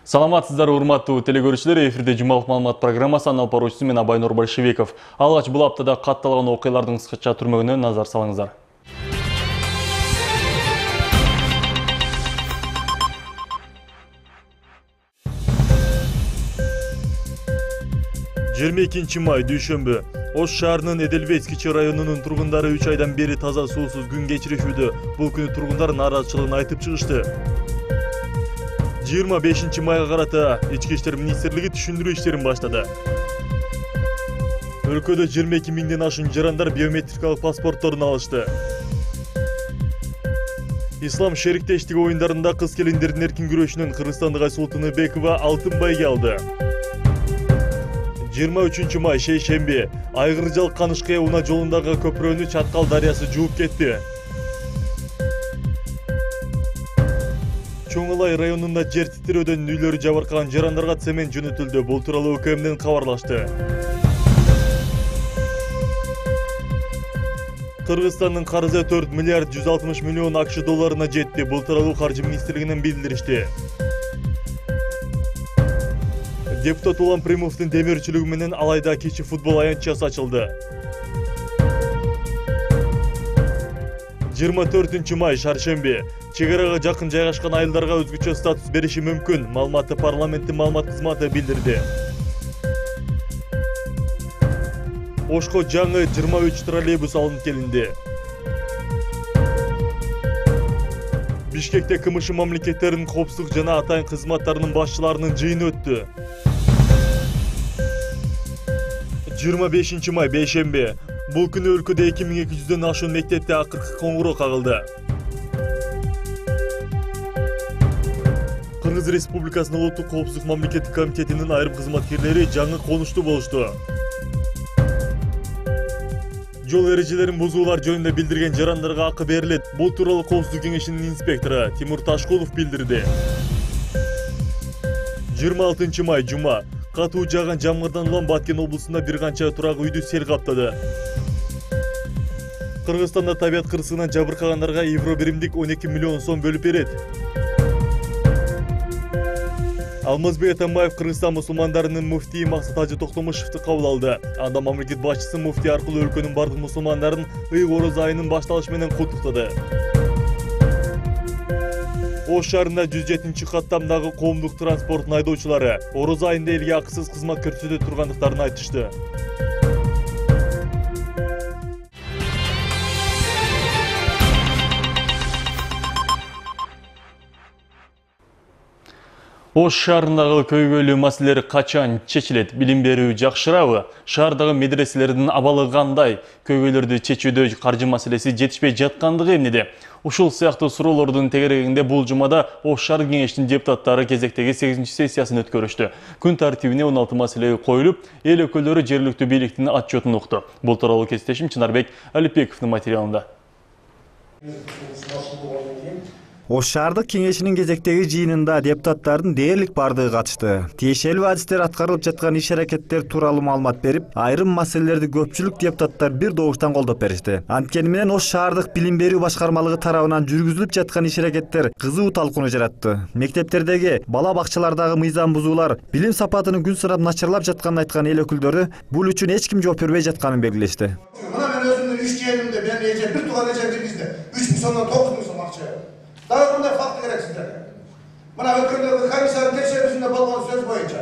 Саламатсыздар, урматтуу телекөрүүчүлөр, эфирде жумалык маалымат программасы анын алып мен Абайнур Большевиков. Алгач бул аптада катталган окуялардын кыскача түрмөгүнө назар салыңыздар. 22 май дүйшөмбү. Ош шаарынын Эдельвейский районунун тургундары 3 айдан бери таза суусуз күн кечиришүүдө. Бул күнү тургундар нааразычылыгын айтып чыгышты. 25 майга карата Ички иштер министрлиги түшүндүрүү иштерин баштады. Өлкөдө 22 миңден ашуун жарандар биометрикалык паспортторун алышты. Ислам шериктештиги оюндарында кыз келиндердин эркин күрөшүнөн кыргызстандык Айсулуу Тыныбекова алтын байге алды. 23 май шейшемби. Айгыржал Канышкая унаа жолундагы көпүрөнү Чаткал дарыясы жууп кетти. Чоңалай районунда жер титирөөдөн үйлөрү жабыркаган жарандарга цемент жөнөтүлдү. Бул тууралуу УКМден кабарлашты. Кыргызстандын карызы 4 миллиард 160 миллион АКШ долларына жетти. Бул тууралуу Каржы министрлигинен билдиришти. Депутат Улан Примовдун демирчилиги менен Алайда кичи футбол аянтчасы ачылды. 24 май шаршемби. Чегарага жакын жайгашкан айылдарга өзгөчө статус бериши мүмкүн. Маалыматты парламенттин маалымат кызматы билдирди. Ошко жаңы 23 троллейбус алынып келинди. Бишкекте КМШ мамлекеттеринин коопсуздук жана атайын кызматтарынын башчыларынын жыйыны өттү. 25 май бейшемби. Бул күнү өлкөдө 2200дөн ашуун мектепте акыркы коңгуроо кагылды. Кыргыз Республикасынын Улуттук коопсуздук мамлекеттик комитетинин айрым кызматкерлери жаңы конуштуу болушту. Жол эрежелерин бузуулар жөнүндө билдирген жарандарга акы берилет. Бул тууралуу Коопсуздук кеңешинин инспектору Тимур Ташкулов билдирди. 26 май жума. Катуу жааган жамгырдан улам Баткен облусунда бир канча турак үйдү сел каптады. Кыргызстанда табият кырсыгынан жабыркагандарга евро биримдик 12 миллион сом бөлүп берет. Алмазбек Атамбаев Кыргызстан мусулмандарынын муфтии Максат Ажы Токтомушевди кабыл алды. Анда мамлекет башчысы муфтий аркылуу өлкөнүн бардык мусулмандарын ыйык ороз айынын башталышы менен куттуктады. Ош шаарында 107 каттамдагы коомдук транспорттун айдоочулары ороз айында элге акысыз кызмат көрсөтө тургандыктарын айтышты. Ош шаарындагы көйгөйлүү маселелер качан чечилет? Билим берүү жакшырабы? Шаардагы медреселердин абалы кандай? Көйгөйлөрдү чечүүдө каржы маселеси жетишпей жаткандыгы эмнеде? Ушул сыяктуу суроолордун тегерегинде бул жумада Ош шаар кеңешинин депутаттары кезектеги 8-сессиясын өткөрүштү. Күн тартибине 16 маселе коюлуп, эл өкүлдөрү жергиликтүү бийликтин отчетун укту. Бул тууралуу кесиптешим Чынарбек Алипбековдун материалында. Ош шаардык кеңешинин кезектеги жыйынында депутаттардын дээрлик бардыгы катышты. Тиешелүү адистер аткарылып жаткан иш-аракеттер тууралуу маалымат берип, айрым маселелерди көпчүлүк депутаттар бир добуштан колдоп беришти. Анткени менен Ош шаардык билим берүү башкармалыгы тарабынан жүргүзүлүп жаткан иш-аракеттер кызуу талкууну жаратты. Мектептердеги, бала бакчалардагы мыйзам бузуулар, билим сапатынын күн санап начарлап жатканын айткан эл өкүлдөрү бул үчүн эч ким жооп бербей жатканын белгилешти. Мына мен өзүмдүн иш жеримде мен эже бир тууган эже биргизди. 3 миң сомдон 9 миң сом акча. Дагы кандай факт керек сиздерге? Мына өткөндөгү комиссиянын текшерүүсүндө болгон сөз боюнча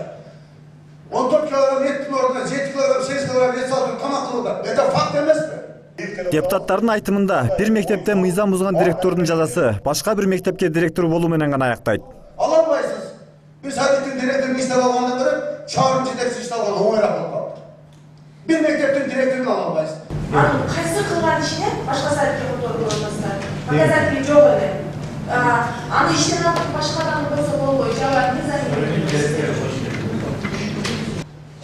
14 килограмм еттин ордуна 7 килограмм 8 килограмм эт сатып тамак кылууда. Это факт эмеспи? Депутаттардын айтымында бир мектепте мыйзам бузган директордун жазасы башка бир мектепке директор болуу менен гана аяктайт. Ала албайсыз. Бир садиктин директорун иштеп алгандан көрө чыгарым жетекчи иштеп алган оңоюраак болуп калды. Бир мектептин директорун ала албайсыз. Анын кайсы кылган ишине башка садикке которуп коюңуздар. Доказательный жок эле. Аны иштен алып башка адам болсо болбойт. Жабар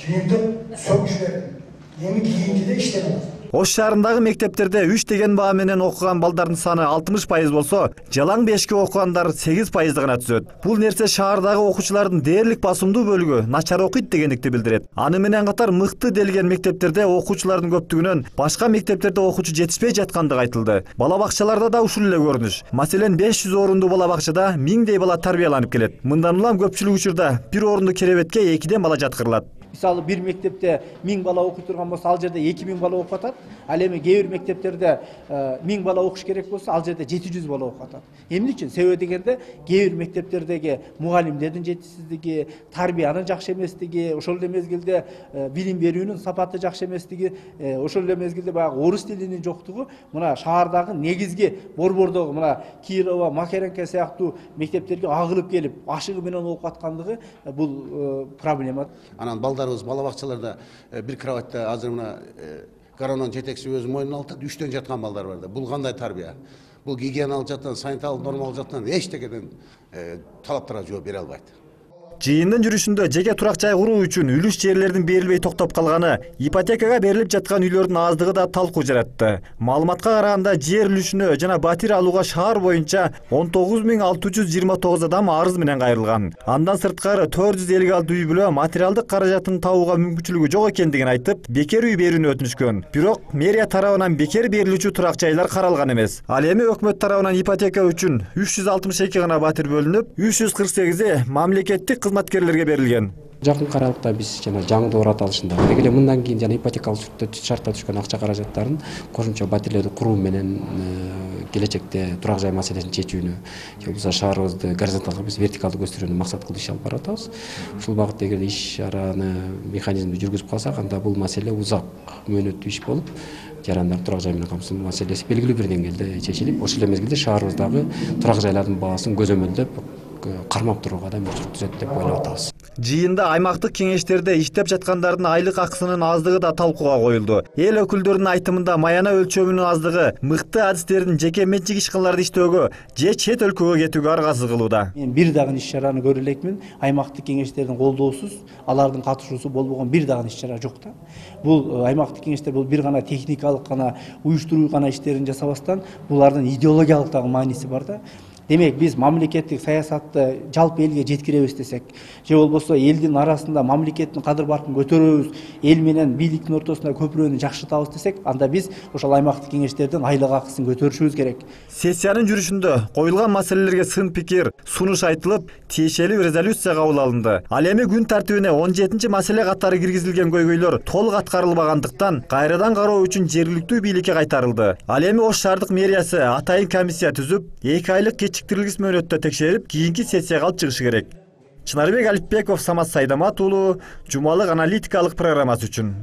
Жыйынтып сөгүш бердим. Эми кийинкиде иштен алат. Ош шаарындагы мектептерде 3 деген баа менен окуган балдардын саны 60% болсо, жалаң бешке окугандар 8% гана түзөт. Бул нерсе шаардагы окуучулардын дээрлик басымдуу бөлүгү начар окуйт дегендикти билдирет. Аны менен катар мыкты делген мектептерде окуучулардын көптүгүнөн башка мектептерде окуучу жетишпей жаткандыгы айтылды. Бала бакчаларда да ушул эле көрүнүш. Маселен 500 орундуу бала бакчада 1000дей бала тарбияланып келет. Мындан улам көпчүлүк учурда бир орундуу керебетке 2ден бала жаткырылат. Мисалы bir мектепте 1000 бала окуй турган болсо, ал жерде 2000 бала окуп атат. Ал эми кээ бир мектептерде 1000 бала окуш керек болсо, ал жерде 700 бала окуп атат. Эмне үчүн? Себеби дегенде кээ бир мектептердеги мугалимдердин жетишсиздиги, тарбиянын жакшы эместиги, ошол эле мезгилде билим берүүнүн сапаты жакшы эместиги, ошол эле мезгилде баягы орус тилинин жоктугу мына шаардагы негизги борбордогу мына Кирова, Макаренко сыяктуу мектептерге агылып келип, ашыгы менен окуп аткандыгы бул проблема. Анан балдарыбыз бала бакчаларда бир кроватьта азыр мына коронанын жетекчиси өзү мойнуна алып, 3төн жаткан балдар бар да. Бул кандай тарбия? Бул гигиеналык жактан, санитарлык нормалык жактан эчтекеден талаптарга жооп бере албайт. Жыйындын жүрүшүндө жеке турак жай куруу үчүн үлүш жерлердин берилбей токтоп калганы, ипотекага берилип жаткан үйлөрдүн аздыгы да талкуу жаратты. Маалыматка караганда жер үлүшүнө жана батир алууга шаар боюнча 19629 адам арыз менен кайрылган. Андан сырткары 456 үй бүлө материалдык каражатын табууга мүмкүнчүлүгү жок экендигин айтып, бекер үй берүүнү өтүнүшкөн. Бирок мэрия тарабынан бекер берилүүчү турак жайлар каралган эмес. Ал эми өкмөт тарабынан ипотека үчүн 362 гана батир бөлүнүп, 348 мамлекеттик кызматкерлерге берилген. Жакын аралыкта биз жана жаңы доор аталышында деги эле мындан кийин жана ипотекалык шартта түшкөн акча каражаттарын кошумча батирлерди куруу менен келечекте турак жай маселесин чечүүнү, же болбосо шаарыбызды горизонталдык биз вертикалдык өстүрүүнү максат кылып иш алып барып атабыз. Ушул багытта эгер иш чараны механизмди жүргүзүп калсак, анда бул маселе узак мөөнөттүү иш болуп, жарандар турак жай менен камсыз маселеси белгилүү бир деңгээлде чечилип, ошол эле мезгилде шаарыбыздагы турак жайлардын баасын көзөмөлдөп кармап турууга да мүмкүнчүлүк түзөт деп ойлоп атабыз. Жыйында аймактык кеңештерде иштеп жаткандардын айлык акысынын аздыгы да талкууга коюлду. Эл өкүлдөрүнүн айтымында маяна өлчөмүнүн аздыгы мыкты адистердин жеке менчик ишканаларды иштөөгө же чет өлкөгө кетүүгө аргасыз кылууда. Мен бир дагы иш чараны көрө элекмин. Аймактык кеңештердин колдоосуз, алардын катышуусу болбогон бир дагы иш чара жок да. Бул аймактык кеңештер бул бир гана техникалык гана уюштуруу гана иштерин жасабастан, булардын идеологиялык дагы мааниси бар да. Демек биз мамлекеттик саясатты жалпы элге жеткиребиз десек, же болбосо элдин арасында мамлекеттин кадыр баркын көтөрөбүз, эл менен бийликтин ортосунда көпүрөнү жакшыртабыз десек, анда биз ошол аймактык кеңештердин айлык акысын көтөрүшүбүз керек. Сессиянын жүрүшүндө коюлган маселелерге сын пикир, сунуш айтылып, тиешелүү резолюция кабыл алынды. Ал эми күн тартибине 17-чи маселе катары киргизилген көйгөйлөр толук аткарылбагандыктан кайрадан кароо үчүн жергиликтүү бийликке кайтарылды. Ал эми Ош шаардык мэриясы атайын комиссия түзүп, 2 айлык кечиктирилгис мөөнөттө текшерип, кийинки сессияга алып чыгышы керек. Чынарбек Алипбеков, Самат Сайдамат уулу, жумалык аналитикалык программасы үчүн.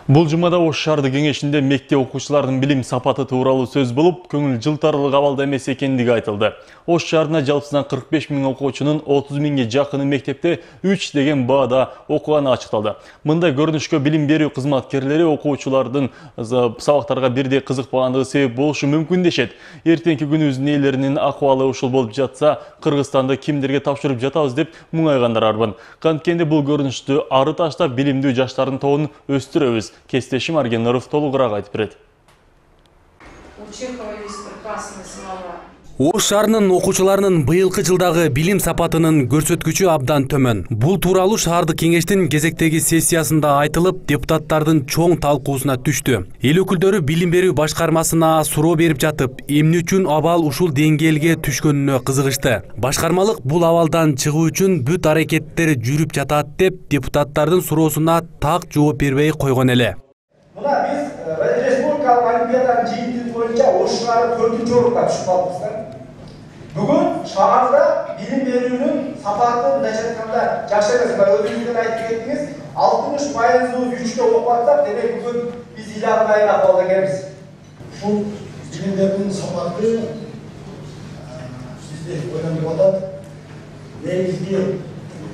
Бул жумада Ош шаардык кеңешинде мектеп окуучуларынын билим сапаты тууралуу сөз болуп, көңүл жылтарлык абалда эмес экендиги айтылды. Ош шаарына жалпысынан 45 000 окуучунун 30 000ге жакыны мектепте 3 деген баада окуганы ачыкталды. Мындай көрүнүшкө билим берүү кызматкерлери окуучулардын сабактарга бирдей кызыкпагандыгы себеп болушу мүмкүн дешет. Эртеңки күнүбүздүн ээлеринин акыбалы ушул болуп жатса, Кыргызстанды кимдерге тапшырып жатабыз деп муңайгандар арбын. Канткенде бул көрүнүштү ары таштап билимдүү жаштардын тобун өстүрөбүз. Кестешим Аргеноров толугураак айтып берет. Ош шаарынын окуучуларынын быйылкы жылдагы билим сапатынын көрсөткүчү абдан төмөн. Бул тууралуу шаардык кеңештин кезектеги сессиясында айтылып, депутаттардын чоң талкуусуна түштү. Эл өкүлдөрү билим берүү башкармасына суроо берип жатып, эмне үчүн абал ушул деңгээлге түшкөнүнө кызыгышты. Башкармалык бул абалдан чыгуу үчүн бүт аракеттер жүрүп жатат деп депутаттардын суроосуна так жооп бербей койгон эле. Мына биз республикалык олимпиаданын жыйынтыгы боюнча Ош шаары 4-чү орунга түшүп калдык. Бүгүн шаарда билим берүүнүн сапаты мындайча айтканда жакшы эмес. Өзүңүздөн айтып кеттиңиз, 60% 3тө окуп атсак, демек бүгүн биз ыйлагандай акыбалда экенбиз. Ушул билимдердин сапаты сизде ойлонуп атат. Негизги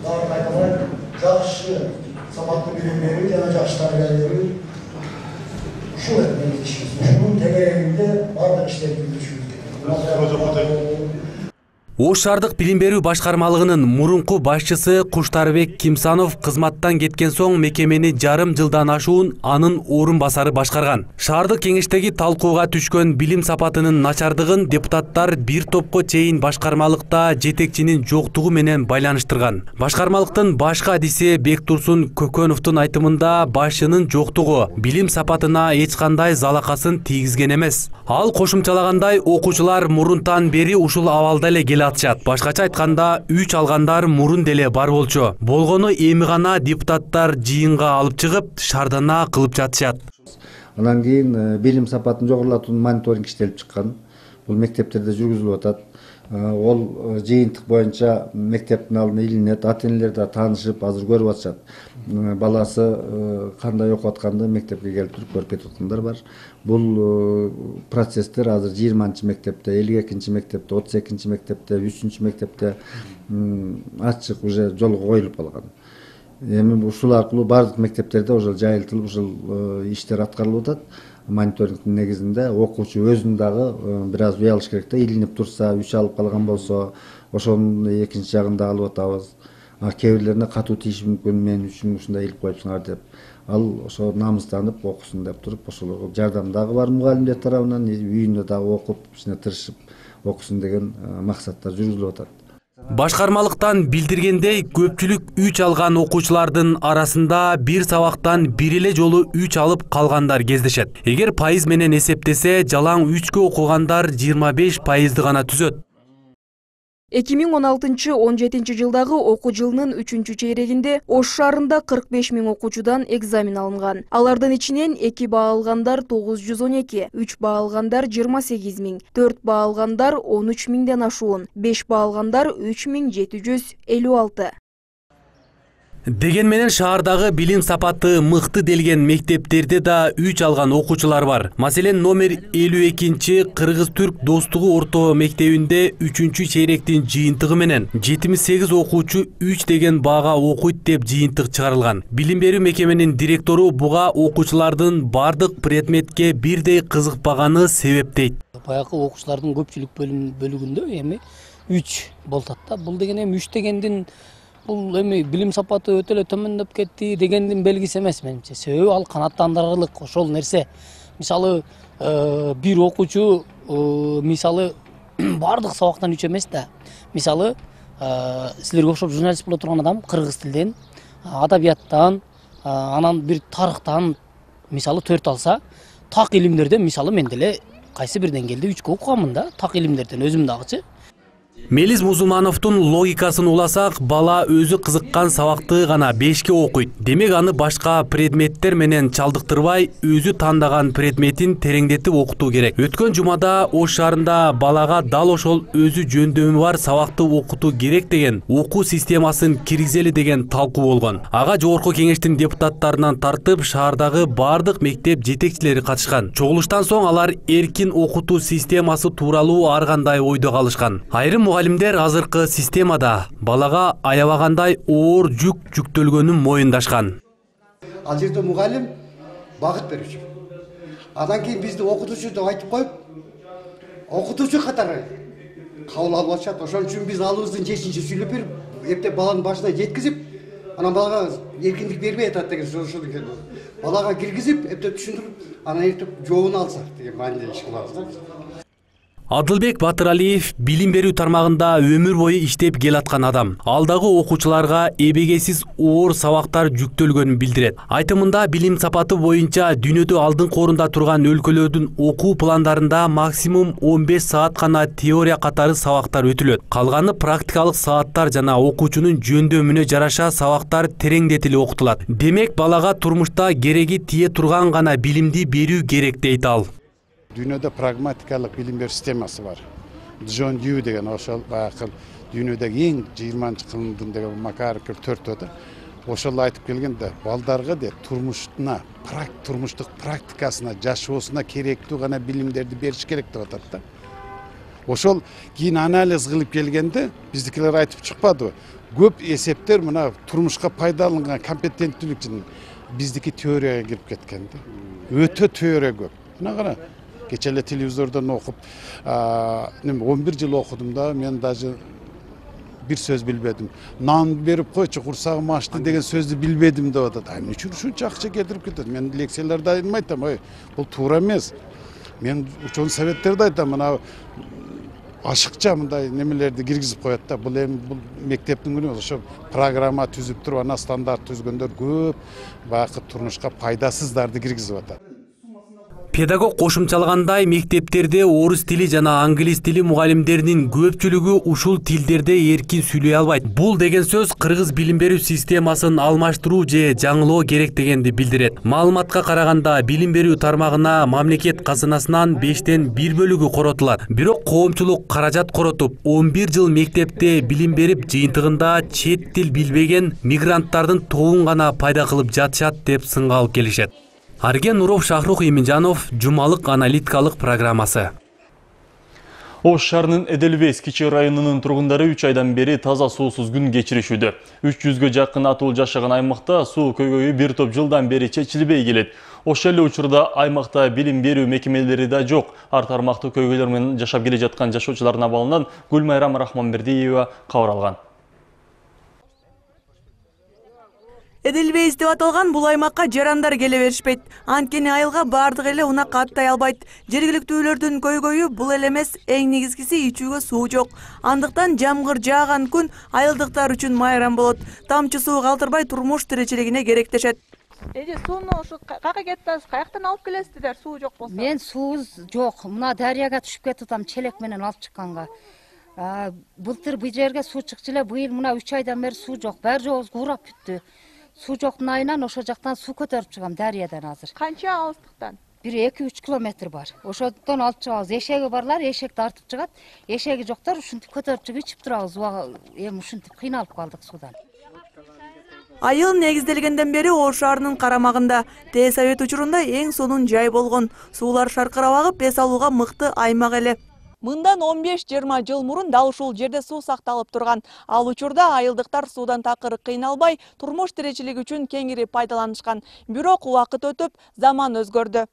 дагы кайталап, жакшы сапаттуу билим берүү жана жакшы тарбия берүү. Ушул негизги ишибиз. Ушунун тегерегинде бардык иштерди жүргүзүшүбүз керек. Ош шаардык билим берүү башкармалыгынын мурунку башчысы Куштарбек Кимсанов кызматтан кеткен соң мекемени жарым жылдан ашуун анын орун басары башкарган. Шаардык кеңештеги талкууга түшкөн билим сапатынын начардыгын депутаттар бир топко чейин башкармалыкта жетекчинин жоктугу менен байланыштырган. Башкармалыктын башкы адиси Бектурсун Көкөновдун айтымында башчынын жоктугу билим сапатына эч кандай залакасын тийгизген эмес. Ал кошумчалагандай окуучулар мурунтан бери ушул абалда эле келе атышат. Башкача айтканда, үч алгандар мурун деле бар болчу. Болгону эми гана депутаттар жыйынга алып чыгып, шаардана кылып жатышат. Анан кийин билим сапатын жогорулатуунун мониторинг иштелип чыккан. Бул мектептерде жүргүзүлүп атат. Ол жыйынтык боюнча мектептин алдына илинет, ата-энелер да таанышып, азыр көрүп атышат. Баласы кандай окуп атканды мектепке келип туруп көрүп кетип аткандар бар. Бул процесстер азыр 20-чы мектепте, 52-чи мектепте, 32-чи мектепте, 3-чү мектепте ачык уже жолго коюлуп калган. Эми ушул аркылуу бардык мектептерде уже жайылтылып ушул иштер аткарылып атат. Мониторингтин негизинде окуучу өзүн дагы бир аз үй алыш керек да, илинип турса, үч алып калган болсо, ошонун экинчи жагын да алып атабыз. Кээ бирлерине катуу тийиши мүмкүн, мен үчүн ушундай илип коюпсуңар деп. Ал ошо намыстанып окусун деп туруп, ошолорго жардам дагы бар мугалимдер тарабынан, үйүндө дагы окуп, ишине тырышып окусун деген максаттар жүргүзүлүп атат. Башкармалыктан билдиргендей, көпчүлүк 3 алган окуучулардын арасында бир сабактан бир эле жолу 3 алып калгандар кездешет. Эгер пайыз менен эсептесе, жалаң 3кө окугандар 25% гана түзөт. 2016-17 жылдагы окуу жылынын 3-чейрегинде Ош шаарында 45 000 окуучудан экзамен алынган. Алардын ичинен 2 баа алгандар 912, 3 баа алгандар 28 000, 4 баа алгандар 13 000ден ашуун, 5 баа алгандар 3756. Деген менен шаардагы билим сапаты мыкты делген мектептерде да 3 алган окуучулар бар. Маселен, номер 52-чи Кыргыз-Түрк достугу орто мектебинде 3-чү чейректин жыйынтыгы менен 78 окуучу 3 деген баага окуйт деп жыйынтык чыгарылган. Билим берүү мекеменин директору буга окуучулардын бардык предметке бирдей кызыкпаганы себеп дейт. Баягы окуучулардын көпчүлүк бөлүгүндө эми 3 болот да. Бул деген эми 3 дегендин бул эми билим сапаты өтө эле төмөндөп кетти дегендин белгиси эмес менимче. Себеби ал канааттандырарлык ошол нерсе. Мисалы, бир окуучу мисалы бардык сабактан 3 эмес да. Мисалы, силерге окшоп журналист боло турган адам кыргыз тилден, адабияттан, анан бир тарыхтан мисалы 4 алса, так илимдерден мисалы мен деле кайсы бир деңгээлде 3 окуганмын да, так илимдерден өзүм дагычы. Мелис Мусулмановдун логикасын уласак, бала өзү кызыккан сабакты гана 5ке окуйт. Демек аны башка предметтер менен чалдыктырбай, өзү тандаган предметин тереңдетип окутуу керек. Өткөн жумада Ош шаарында балага дал ошол өзү жөндөмү бар сабакты окутуу керек деген окуу системасын киргизели деген талкуу болгон. Ага жогорку кеңештин депутаттарынан тартып шаардагы бардык мектеп жетекчилери катышкан. Чогулуштан соң алар эркин окутуу системасы тууралуу ар кандай ойдо калышкан. Айрым мугалимдер азыркы системада балага аябагандай оор жүк жүктөлгөнүн моюндашкан. Ал жерде мугалим багыт берүүчү. Андан кийин бизди окутуучу деп айтып коюп, окутуучу катары кабыл алып атышат. Ошон үчүн биз алыбыздын чечинчи сүйлөп берип, эптеп баланын башына жеткизип, анан балага эркиндик бербей атат деген ошол экен. Балага киргизип, эптеп түшүндүрүп, анан эптеп жообун алсак деген мааниде иш кылабыз да. Адылбек Батыралиев билим берүү тармагында өмүр бою иштеп келаткан адам. Алдагы окуучуларга эбегесиз оор сабактар жүктөлгөнүн билдирет. Айтымында билим сапаты боюнча дүйнөдө алдыңкы орунда турган өлкөлөрдүн окуу пландарында максимум 15 саат гана теория катары сабактар өтүлөт. Калганы практикалык сааттар жана окуучунун жөндөмүнө жараша сабактар тереңдетилип окутулат. Демек балага турмушта кереги тие турган гана билимди берүү керек дейт ал. Дүйнөдө прагматикалык билим берүү системасы бар. Джон Дью деген ошол баягы дүйнөдөгү эң 20-чы кылымдын деген Макаров 4-тө ошол айтып келгенде балдарга де турмуштуна, турмуштук практикасына, жашоосуна керектүү гана билимдерди бериш керек деп атат да. Ошол кийин анализ кылып келгенде биздикилер айтып чыкпадыбы? Көп эсептер мына турмушка пайдаланган компетенттүүлүк үчүн биздики теорияга кирип кеткен да. Өтө теория көп. Мына кара Geçen ele televizordan okup 11 yıl okudum da men даже bir söz bilmedim. Nan berip koyçu kursağım açtı degen sözü bilmedim de oda. Ay üçün şuncha akça keltirip ketedi. Men leksiyalarda aytmaytam, bu tuura emes. Men uchun sebeplerdi aytam, mana aşıkça mınday nemelerdi girgizip koyat da. Bu mekteptin günü ошо программа түзүп туруп, ana стандарт түзгөндөр көп баягы турмушка пайдасыздарды киргизип атат. Педагог кошумчалагандай, мектептерде орус тили жана англис тили мугалимдеринин көпчүлүгү ушул тилдерде эркин сүйлөй албайт. Бул деген сөз кыргыз билим берүү системасын алмаштыруу же жаңылоо керек дегенди билдирет. Маалыматка караганда, билим берүү тармагына мамлекет казынасынан 5тен 1 бөлүгү коротулат. Бирок коомчулук каражат коротуп, 11 жыл мектепте билим берип, жыйынтыгында чет тил билбеген мигранттардын тобун гана пайда кылып жатышат деп сынга алып келишет. Арген Нуров, Шахрух Иминжанов, жумалык аналитикалык программасы. Ош шаарынын Эделбейс кичи районунун тургундары 3 айдан бери таза суусуз күн кечиришүүдө. 300гө жакын атуу жашаган аймакта суу көйгөйү бир топ жылдан бери чечилбей келет. Ошол эле учурда аймакта билим берүү мекемелери да жок. Ар тармактуу көйгөйлөр менен жашап келе жаткан жашоочулардын абалынан Гүлмайрам Рахманбердиева кабар алган. Эделбейс деп аталган бул аймакка жарандар келе беришпейт. Анткени айылга бардык эле унак каттай албайт. Жергиликтүүлөрдүн көйгөйү бул эле эмес, эң негизгиси ичүүгө суу жок. Андыктан жамгыр жааган күн айылдыктар үчүн майрам болот. Тамчы суу калтырбай турмуш тиричилигине керектешет. Эже сууну ошо каяка кетип атасыз, каяктан алып келесиздер суу жок болсо? Мен суубуз жок. Мына дарыяга түшүп кетип атам челек менен алып чыкканга. Былтыр бул жерге суу чыкчу эле, быйыл мына 3 айдан бери суу жок. Баары жогубуз куурап бүттү. Суу жоктун айынан ошо жактан суу көтөрүп чыгам дарыядан азыр. Канча алыстыктан? Бир 2-3 километр бар. Ошондон алып чыгабыз. Эшеги барлар эшекти артып чыгат. Эшеги жоктор ушинтип көтөрүп чыгып ичип турабыз. Эми ушинтип кыйналып калдык суудан. Айыл негизделгенден бери Ош шаарынын карамагында Т совет учурунда эң сонун жай болгон. Суулар шаркырап агып, эс алууга мыкты аймак эле. Мындан 15-20 жыл мурун дал ушул жерде суу сакталып турган. Ал учурда айылдыктар суудан такыр кыйналбай, турмуш тиричилиги үчүн кеңири пайдаланышкан. Бирок убакыт өтүп, заман өзгөрдү.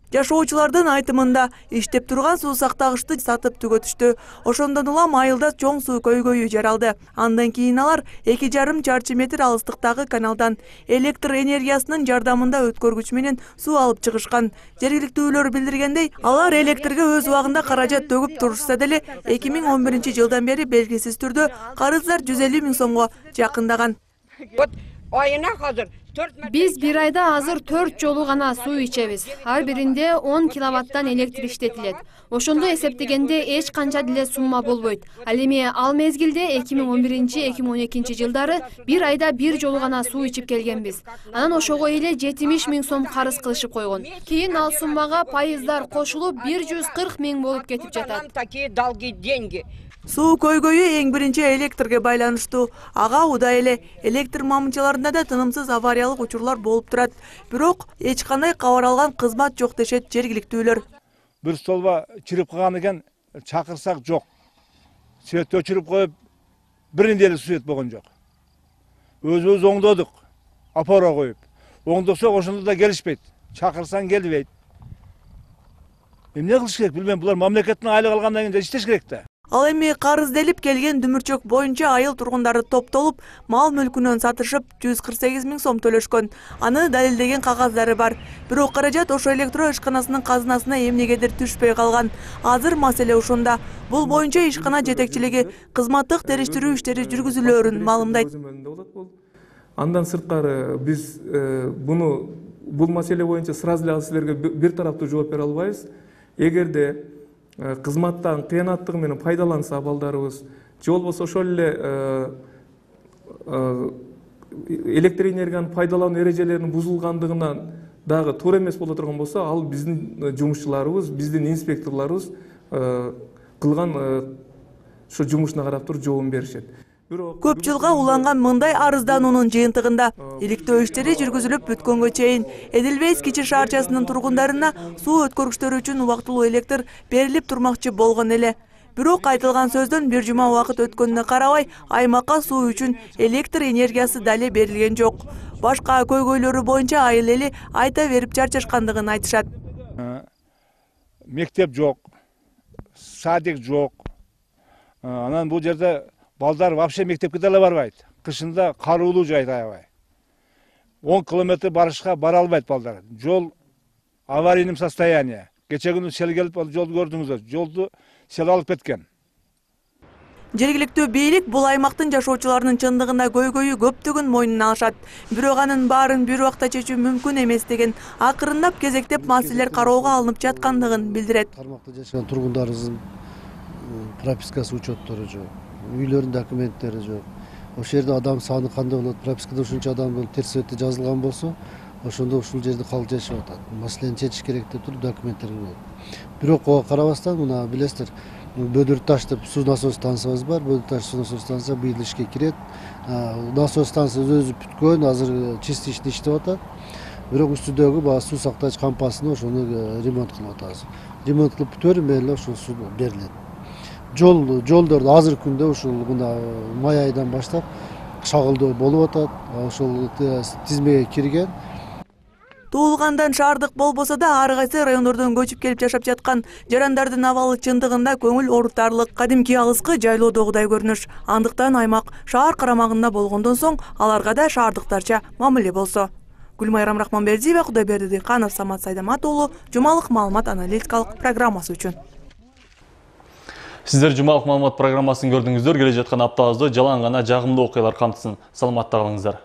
Жашоочулардын айтымында иштеп турган суу сактагычты сатып түгөтүштү. Ошондон улам айылда чоң суу көйгөйү жаралды. Андан кийин алар 2,5 чарчы метр алыстыктагы каналдан электр энергиясынын жардамында өткөргүч менен суу алып чыгышкан. Жергиликтүүлөр билдиргендей, алар электрге өз убагында каражат төгүп турушса деле 2011 жылдан бери белгисиз түрдө карыздар 150 000 сомго жакындаган. Айына азыр Биз бир айда азыр 4 жолу гана суу ичебиз. Ар биринде 10 киловаттан электр иштетилет. Ошондо эсептегенде эч канча деле сумма болбойт. Ал эми ал мезгилде 2011-2012 жылдары бир айда бир жолу гана суу ичип келгенбиз. Анан ошого эле 70 000 сом карыз кылышып койгон. Кийин ал суммага пайыздар кошулуп 140 000 болуп кетип жатат. Такие долги деньги. Суу көйгөйү эң биринчи электрге байланыштуу. Ага уда эле электр мамынчаларында да тынымсыз авариялык учурлар болуп турат. Бирок эч кандай кабар алган кызмат жок дешет жергиликтүүлөр. Бир столба чырып калган экен, чакырсак жок. Свет өчүрүп коюп, биринде эле свет болгон жок. Өзүбүз оңдодук, опора коюп. Оңдосок ошондо да келишпейт. Чакырсаң келбейт. Эмне кылыш керек билбейм, булар мамлекеттин айлык алгандан кийин иштеш керек да. Ал эми карыз делип келген дүмүрчөк боюнча айыл тургундары топтолуп, мал мүлкүнөн сатышып 148 000 сом төлөшкөн. Аны далилдеген кагаздары бар. Бирок каражат ошо электро ишканасынын казынасына эмнегедир түшпөй калган. Азыр маселе ушунда. Бул боюнча ишкана жетекчилиги кызматтык териштирүү иштери жүргүзүлөөрүн маалымдайт. Андан сырткары биз бул маселе боюнча сразу эле силерге бир тараптуу жооп бере албайбыз. Эгерде кызматтан кыянаттыгы менен пайдаланса балдарыбыз, же болбосо ошол эле электр энергиянын пайдалануу эрежелеринин бузулгандыгынан дагы туура эмес боло турган болсо, ал биздин жумушчуларыбыз, биздин инспекторлорубуз кылган ошо жумушуна карап туруп жообун беришет. Көп жылга уланган мындай арыздануунун жыйынтыгында иликтөө иштери жүргүзүлүп бүткөнгө чейин Эделбейс кичи шаарчасынын тургундарына суу өткөргүчтөрү үчүн убактылуу электр берилип турмакчы болгон эле. Бирок айтылган сөздөн бир жума убакыт өткөнүнө карабай, аймакка суу үчүн электр энергиясы дале берилген жок. Башка көйгөйлөрү боюнча айыл эли айта берип чарчашкандыгын айтышат. мектеп жоқ, садик жоқ. Анан бұл жерде балдар вообще мектепке деле барбайт. Кышында каруулуу жайда аябай. 10 километр барышқа бара албайт балдар. Жол аварийном состоянии. Кече күнү сел келип жолду көрдүңүздөр. Жолду сел алып кеткен. Жергиликтүү бийлик бул аймактын жашоочуларынын чындыгында көйгөйү көптүгүн мойнуна алышат. Бирок анын баарын бир убакта чечүү мүмкүн эмес деген акырындап кезектеп маселелер кароого алынып жаткандыгын билдирет. Кармакта жашаган тургундарыбыздын пропискасы, учеттору жок. Үйлөрүнүн документтери жок. Ошол жерде адам саны кандай болот? Пропискада ушунча адам болуп терсетте жазылган болсо, ошондо ушул жерде калып жашап атат. Маселени чечиш керек деп туруп документтер болот. Бирок ого карабастан мына билесиздер, Бөдүрташ деп суу насос станциябыз бар. Бөдүрташ суу насос станция быйыл ишке кирет. Насос станциясы өзү бүткөн, азыр чистиште иштеп атат. Бирок үстүдөгү баягы суу сактагыч кампасын ошону ремонт кылып атабыз. Ремонт кылып бүтөрү менен ошол суу берилет. Жолдорду азыркы күндө ушул мына май айдан баштап шагылдоо болуп атат. Ошол тизмеге кирген. Туулгандан шаардык болбосо да ар кайсы райондордон көчүп келип жашап жаткан жарандардын абалы чындыгында көңүл оорутарлык. Кадимки алыскы жайлоодогудай көрүнүш. Андыктан аймак шаар карамагында болгондон соң аларга да шаардыктарча мамиле болсо. Гүлмайрам Рахманбердиева, Кудайберди Дыйканов, Самат Сайдамат уулу, Жумалык маалымат аналитикалык программасы үчүн. Сиздер Жумалык маалымат программасын көрдүңүздөр. Келе жаткан аптабызды жалаң гана жагымдуу окуялар камтысын. Саламатта калыңыздар.